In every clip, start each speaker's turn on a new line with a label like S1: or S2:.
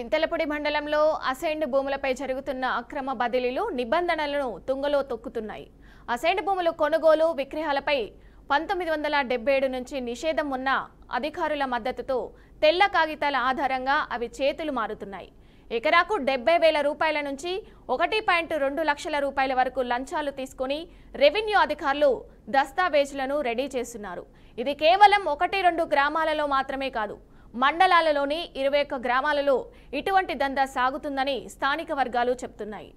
S1: చింతలపూడి మండలంలో అసైన్డ్ భూములపై జరుగుతున్న అక్రమ బదిలీలు నిబంధనలను తుంగలో తొక్కుతున్నాయి. అసైన్డ్ భూములు కొనుగోలు విక్రయాలపై 1977 నుంచి నిషేధం ఉన్న అధికారుల మద్దతుతో తెల్ల కాగితాల ఆధారంగా అవి చేతులు మారుతున్నాయి. ఎకరాకు 70,000 రూపాయల నుంచి 1.2 లక్షల రూపాయల వరకు లంచాలు తీసుకుని రెవెన్యూ అధికారులు దస్తావేజులను రెడీ చేస్తున్నారు. ఇది కేవలం 1-2 గ్రామాలలో మాత్రమే కాదు, మండలాలలోని 21 గ్రామాలలో ఇటువంటి దందా సాగుతుందని స్థానిక వర్గాలు చెప్తున్నాయి.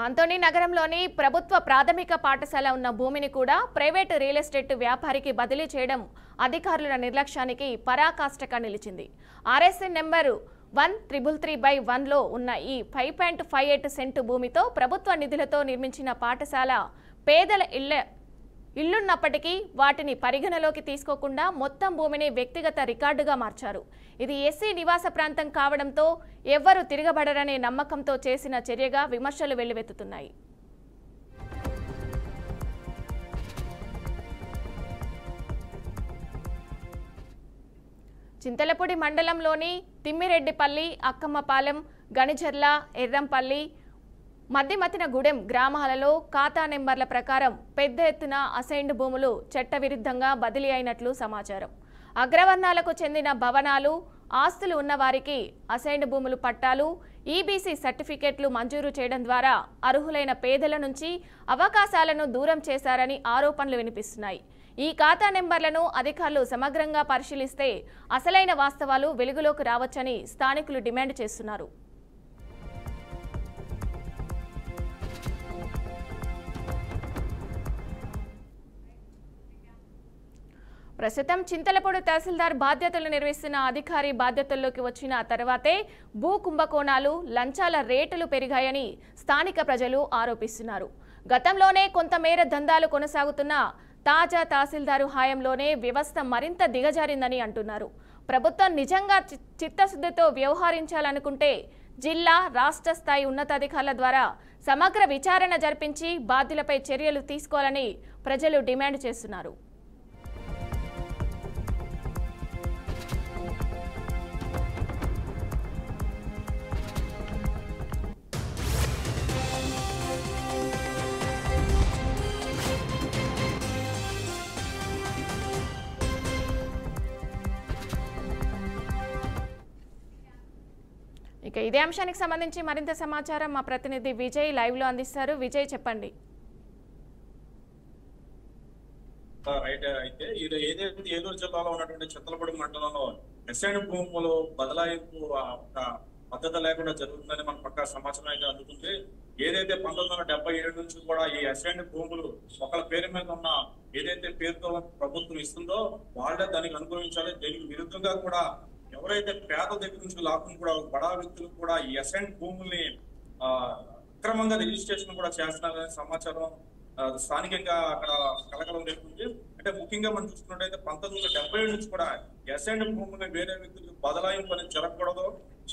S1: ఆంతోనీ నగరంలోని ప్రభుత్వ ప్రాథమిక పాఠశాల ఉన్న భూమిని కూడా ప్రైవేటు రియల్ ఎస్టేట్ వ్యాపారికి బదిలీ చేయడం అధికారుల నిర్లక్ష్యానికి పరాకాష్ఠగా నిలిచింది. ఆర్ఎస్ఎన్ నెంబర్ 1333/1లో ఉన్న ఈ 5.58 సెంటు భూమితో ప్రభుత్వ నిధులతో నిర్మించిన పాఠశాల పేదల ఇళ్లున్నప్పటికీ వాటిని పరిగణలోకి తీసుకోకుండా మొత్తం భూమిని వ్యక్తిగత రికార్డుగా మార్చారు. ఇది ఎస్సీ నివాస ప్రాంతం కావడంతో ఎవ్వరూ తిరగబడరనే నమ్మకంతో చేసిన చర్యగా విమర్శలు వెల్లువెత్తుతున్నాయి. చింతలపూడి మండలంలోని తిమ్మిరెడ్డిపల్లి, అక్కమ్మపాలెం, గణిజర్ల, ఎర్రంపల్లి, మద్దిమతినగూడెం గ్రామాలలో ఖాతా నెంబర్ల ప్రకారం పెద్ద ఎత్తున అసైన్డ్ భూములు చట్టవిరుద్ధంగా బదిలీ అయినట్లు సమాచారం. అగ్రవర్ణాలకు చెందిన భవనాలు, ఆస్తులు ఉన్నవారికి అసైన్డ్ భూములు పట్టాలు, ఈబీసీ సర్టిఫికెట్లు మంజూరు చేయడం ద్వారా అర్హులైన పేదల నుంచి అవకాశాలను దూరం చేశారని ఆరోపణలు వినిపిస్తున్నాయి. ఈ ఖాతా నెంబర్లను అధికారులు సమగ్రంగా పరిశీలిస్తే అసలైన వాస్తవాలు వెలుగులోకి రావచ్చని స్థానికులు డిమాండ్ చేస్తున్నారు. ప్రస్తుతం చింతలపూడి తహసీల్దార్ బాధ్యతలు నిర్వహిస్తున్న అధికారి బాధ్యతల్లోకి వచ్చిన తర్వాతే భూ కుంభకోణాలు, లంచాల రేటులు పెరిగాయని స్థానిక ప్రజలు ఆరోపిస్తున్నారు. గతంలోనే కొంతమేర దందాలు కొనసాగుతున్న తాజా తహసీల్దారు హయాంలోనే వ్యవస్థ మరింత దిగజారిందని అంటున్నారు. ప్రభుత్వం నిజంగా చిత్తశుద్ధితో వ్యవహరించాలనుకుంటే జిల్లా, రాష్ట్ర స్థాయి ఉన్నతాధికారుల ద్వారా సమగ్ర విచారణ జరిపించి బాధ్యులపై చర్యలు తీసుకోవాలని ప్రజలు డిమాండ్ చేస్తున్నారు. ఇక ఇదే అంశానికి సంబంధించి మరింత సమాచారం మా ప్రతినిధి విజయ్ లైవ్ లో అందిస్తారు. విజయ్, చెప్పండి.
S2: రైట్. అయితే ఇది ఏదైతే ఏలూరు జిల్లాలో ఉన్నటువంటి చింతలపూడి మండలంలో అసైన్డ్ భూములు బదలాయింపు పద్ధతి లేకుండా జరుగుతుందని మన పక్కా సమాచారం అయితే అందుతుంది. ఏదైతే 1977 నుంచి కూడా ఈ అసైన్డ్ భూములు ఒకళ్ళ పేరు మీద ఉన్న ఏదైతే పేరుతో ప్రభుత్వం ఇస్తుందో వాళ్ళే దానికి అనుభవించాలి. దీనికి విరుద్ధంగా కూడా ఎవరైతే పేద దగ్గర నుంచి లాక్కుని కూడా బడా వ్యక్తులు కూడా ఈ అసైన్డ్ భూముల్ని అక్రమంగా రిజిస్ట్రేషన్ కూడా చేస్తున్నారనే సమాచారం స్థానికంగా అక్కడ కలకలం రేపుతుంది. అంటే ముఖ్యంగా మనం చూసుకున్నట్టయితే 1977 నుంచి కూడా అసైన్డ్ భూముల్ని వేరే వ్యక్తులకు బదలాయింపు అనేది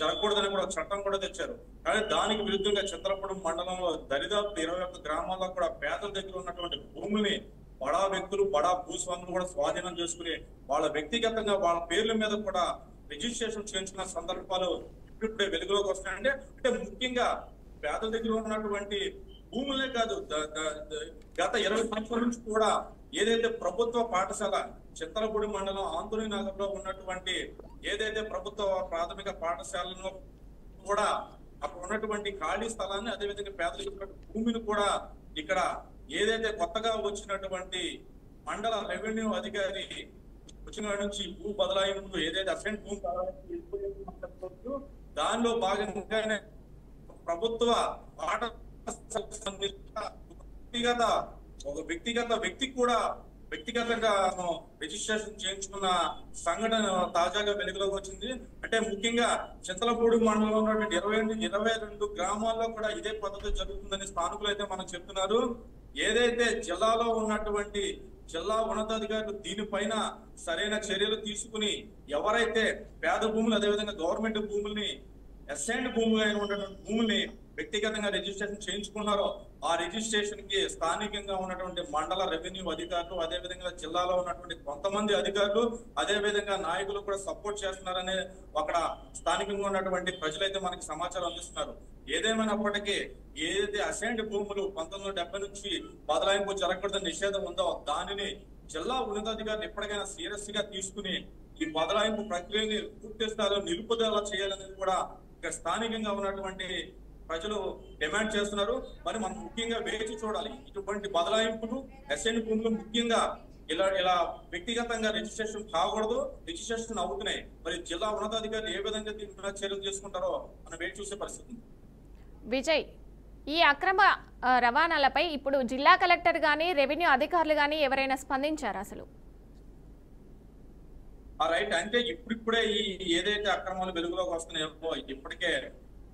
S2: జరగకూడదని కూడా చట్టం కూడా తెచ్చారు. కానీ దానికి విరుద్ధంగా చింతలపూడి మండలంలో దరిదాపు 21 గ్రామాల్లో కూడా పేదల దగ్గర ఉన్నటువంటి భూముల్ని బడా వ్యక్తులు, బడా భూస్వాములు కూడా స్వాధీనం చేసుకుని వాళ్ళ వ్యక్తిగతంగా వాళ్ళ పేర్ల మీద కూడా రిజిస్ట్రేషన్ చేయించుకున్న సందర్భాలు ఇప్పుడిప్పుడే వెలుగులోకి వస్తాయంటే అంటే ముఖ్యంగా పేదల దగ్గర ఉన్నటువంటి భూములే కాదు, గత 20 సంవత్సరాల నుంచి కూడా ఏదైతే ప్రభుత్వ పాఠశాల చింతలపూడి మండలం ఆంతోనీ నగర్లో ఉన్నటువంటి ఏదైతే ప్రభుత్వ ప్రాథమిక పాఠశాలను కూడా అక్కడ ఉన్నటువంటి ఖాళీ స్థలాన్ని, అదేవిధంగా పేదల భూమిని కూడా ఇక్కడ ఏదైతే కొత్తగా వచ్చినటువంటి మండల రెవెన్యూ అధికారి వచ్చిన నుంచి భూ బదలాయింపు ఏదైతే అసైన్డ్ భూమి దానిలో భాగంగానే ప్రభుత్వ వ్యక్తిగత వ్యక్తి కూడా వ్యక్తిగతంగా రిజిస్ట్రేషన్ చేయించుకున్న సంఘటన తాజాగా వెలుగులోకి వచ్చింది. అంటే ముఖ్యంగా చింతలపూడి మండలంలో ఉన్నటువంటి 22 గ్రామాల్లో కూడా ఇదే పద్ధతి జరుగుతుందని స్థానికులు అయితే మనకు చెప్తున్నారు. ఏదైతే జిల్లాలో ఉన్నటువంటి జిల్లా ఉన్నతాధికారులు దీనిపైన సరైన చర్యలు తీసుకుని ఎవరైతే పేద భూములు అదేవిధంగా గవర్నమెంట్ భూముల్ని అసైన్డ్ భూములు అయిన ఉన్నటువంటి భూముల్ని వ్యక్తిగతంగా రిజిస్ట్రేషన్ చేయించుకున్నారో ఆ రిజిస్ట్రేషన్ కి స్థానికంగా ఉన్నటువంటి మండల రెవెన్యూ అధికారులు అదేవిధంగా జిల్లాలో ఉన్నటువంటి కొంతమంది అధికారులు అదేవిధంగా నాయకులు కూడా సపోర్ట్ చేస్తున్నారనే అక్కడ స్థానికంగా ఉన్నటువంటి ప్రజలైతే మనకి సమాచారం అందిస్తున్నారు. ఏదేమైనప్పటికీ ఏదైతే అసైన్డ్ భూములు 1970 నుంచి బదలాయింపు జరగకూడదని నిషేధం ఉందో దానిని జిల్లా ఉన్నతాధికారులు ఎప్పటికైనా సీరియస్ గా తీసుకుని ఈ బదలాయింపు ప్రక్రియని పూర్తి స్థాయిలో నిలుపుదల చేయాలనేది కూడా ఇక్కడ స్థానికంగా ఉన్నటువంటి ప్రజలు డిమాండ్ చేస్తున్నారు. మరి మనం ముఖ్యంగా వేచి చూడాలి. ఇటువంటి బదలాయింపులు అసైన్డ్ భూములు ముఖ్యంగా ఇలా వ్యక్తిగతంగా రిజిస్ట్రేషన్ కాకూడదు, రిజిస్ట్రేషన్ అవుతున్నాయి. మరి జిల్లా ఉన్నతాధికారులు ఏ విధంగా దీని మీద చర్యలు తీసుకుంటారో మనం వేచి చూసే పరిస్థితి.
S1: విజయ్, ఈ అక్రమ రవాణాలపై ఇప్పుడు జిల్లా కలెక్టర్ గానీ రెవెన్యూ అధికారులు గానీ ఎవరైనా స్పందించారా అసలు?
S2: రైట్, అంటే ఇప్పుడిప్పుడే ఈ ఏదైతే అక్రమాలు వెలుగులోకి వస్తున్నాయో ఇప్పటికే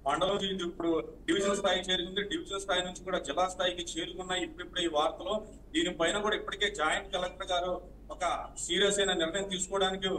S2: మండలం ఇప్పుడు డివిజన్ స్థాయికి చేరుకుంది, డివిజన్ స్థాయి నుంచి కూడా జిల్లా స్థాయికి చేరుకున్నాయి. ఇప్పుడిప్పుడే ఈ వార్తలో దీనిపైన కూడా ఇప్పటికే జాయింట్ కలెక్టర్ గారు ఒక సీరియస్ అయిన నిర్ణయం తీసుకోవడానికి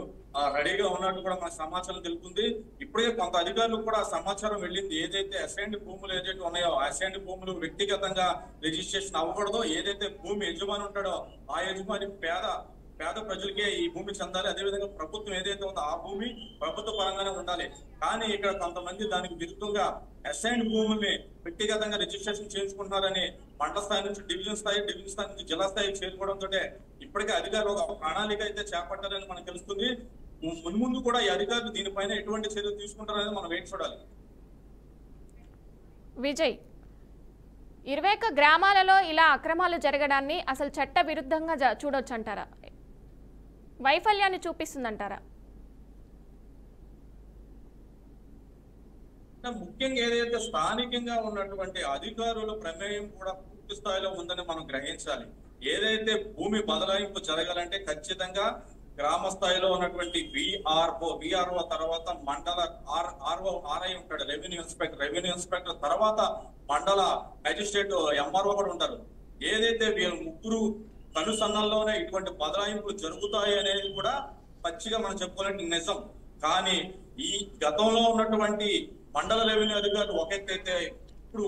S2: రెడీగా ఉన్నట్టు కూడా మనకు సమాచారం తెలుపుతుంది. ఇప్పుడే కొంత అధికారులు కూడా సమాచారం వెళ్ళింది. ఏదైతే అసైన్డ్ భూములు ఏదైతే ఉన్నాయో అసైన్డ్ భూములు వ్యక్తిగతంగా రిజిస్ట్రేషన్ అవ్వకూడదు. ఏదైతే భూమి యజమాని ఉంటాడో ఆ యజమాని పేద ప్రజలకే ఈ భూమి చెందాలి. అదేవిధంగా ప్రభుత్వం ఏదైతే ఉందో ఆ భూమి ప్రభుత్వ పరంగానే ఉండాలి. కానీ ఇక్కడ కొంతమంది దానికి విరుద్ధంగా అసైన్డ్ భూముల్ని వ్యక్తిగతంగా రిజిస్ట్రేషన్ చేయించుకుంటున్నారని మండల స్థాయి నుంచి డివిజన్ స్థాయి నుంచి జిల్లా స్థాయికి చేరుకోవడంతో ఇప్పటికే అధికారులు ఒక ప్రణాళిక అయితే చేపట్టారని మనకు తెలుస్తుంది. మున్ముందు కూడా ఈ అధికారులు దీనిపైన ఎటువంటి చర్యలు తీసుకుంటారనేది మనం వేచి చూడాలి.
S1: విజయ్, 21 గ్రామాలలో ఇలా అక్రమాలు జరగడాన్ని అసలు చట్ట విరుద్ధంగా చూడొచ్చు అంటారా? వైఫల్యాన్ని చూపిస్తుందంటారా?
S2: ముఖ్యంగా ఏదైతే స్థానికంగా ఉన్నటువంటి అధికారుల ప్రమేయం కూడా పూర్తి స్థాయిలో ఉందని మనం గ్రహించాలి. ఏదైతే భూమి బదలాయింపు జరగాలంటే ఖచ్చితంగా గ్రామ స్థాయిలో ఉన్నటువంటి విఆర్ఓ తర్వాత మండల ఆర్ఐ ఉంటాడు, రెవెన్యూ ఇన్స్పెక్టర్ తర్వాత మండల మేజిస్ట్రేట్ ఎంఆర్ఓ కూడా ఉంటారు. ఏదైతే వీళ్ళు ముగ్గురు కనుసన్నల్లోనే ఇటువంటి బదలాయింపులు జరుగుతాయి అనేది కూడా పచ్చిగా మనం చెప్పుకోవాలంటే నిజం. కానీ ఈ గతంలో ఉన్నటువంటి మండల రెవెన్యూ అధికారులు ఒక ఎత్తైతే ఇప్పుడు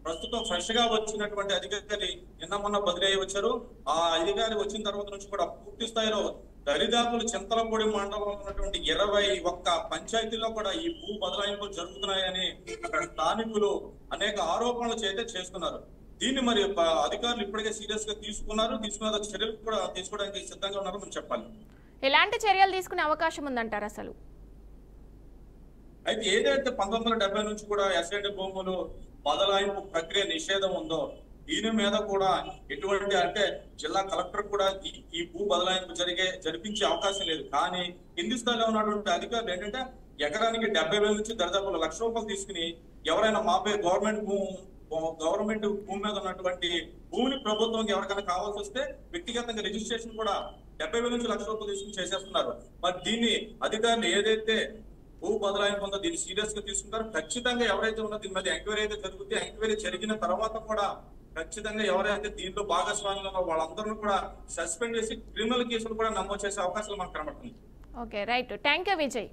S2: ప్రస్తుతం ఫ్రెష్ గా వచ్చినటువంటి అధికారి నిన్న మొన్న బదిలీ అయ్యి వచ్చారు. ఆ అధికారి వచ్చిన తర్వాత నుంచి కూడా పూర్తి స్థాయిలో దరిదాపులు చింతలపూడి మండలంలో ఉన్నటువంటి 21 పంచాయతీల్లో కూడా ఈ భూ బదలాయింపులు జరుగుతున్నాయని అక్కడ స్థానికులు అనేక ఆరోపణలు చేస్తున్నారు. దీన్ని మరి అధికారులు ఇప్పటికే సీరియస్ గా తీసుకున్న చర్యలు కూడా తీసుకోవడానికి సిద్ధంగా ఉన్నారో మనం చెప్పాలి.
S1: ఎలాంటి చర్యలు తీసుకునే అవకాశం ఉందంటారు అసలు?
S2: అయితే ఏదైతే 1970 నుంచి కూడా అసైన్డ్ భూములు బదలాయింపు ప్రక్రియ నిషేధం ఉందో దీని మీద కూడా ఎటువంటి అంటే జిల్లా కలెక్టర్ కూడా ఈ భూ బదలాయింపు జరిపించే అవకాశం లేదు. కానీ కింది స్థాయిలో ఉన్నటువంటి అధికారులు ఏంటంటే ఎకరానికి 70,000 నుంచి దరిదాపు ₹1,00,000 తీసుకుని ఎవరైనా మాపే గవర్నమెంట్ భూమి మీద ఉన్నటువంటి భూమిని ప్రభుత్వం ఎవరికైనా కావాల్సి వస్తే వ్యక్తిగతంగా రిజిస్ట్రేషన్ కూడా 70,000 నుంచి ₹1,00,000 తీసుకుని చేసేస్తున్నారు. మరి దీన్ని అధికారులు ఏదైతే భూ బదలాయింపు ఉందో దీన్ని సీరియస్ గా తీసుకుంటారు. ఖచ్చితంగా ఎవరైతే ఉన్నదో దీని మీద ఎంక్వైరీ అయితే జరుగుతుంది. ఎంక్వైరీ జరిగిన తర్వాత కూడా ఖచ్చితంగా ఎవరైతే దీంట్లో భాగస్వామ్యంలో ఉన్నో వాళ్ళందరూ కూడా సస్పెండ్ చేసి క్రిమినల్ కేసులు కూడా నమోదు చేసే అవకాశాలు మనకు కనబడుతుంది.
S1: Okay, right, thank you Vijay.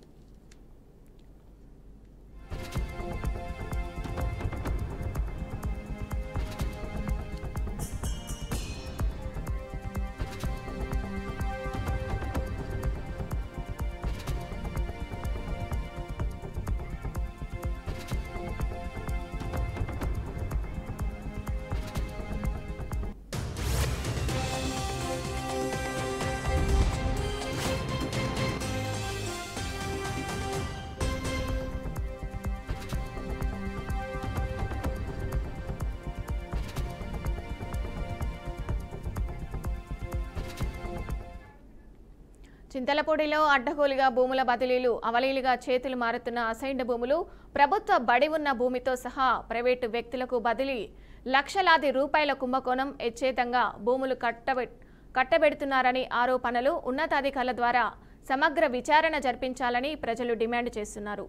S1: చింతలపూడిలో అడ్డగోలుగా భూముల బదిలీలు అవలీలుగా చేతులు మారుతున్న అసైన్డ్ భూములు ప్రభుత్వ బడి ఉన్న భూమితో సహా ప్రైవేటు వ్యక్తులకు బదిలీ లక్షలాది రూపాయల కుంభకోణం ఎచ్చేతంగా భూములు కట్టబెడుతున్నారని ఆరోపణలు ఉన్నతాధికారుల ద్వారా సమగ్ర విచారణ జరిపించాలని ప్రజలు డిమాండ్ చేస్తున్నారు.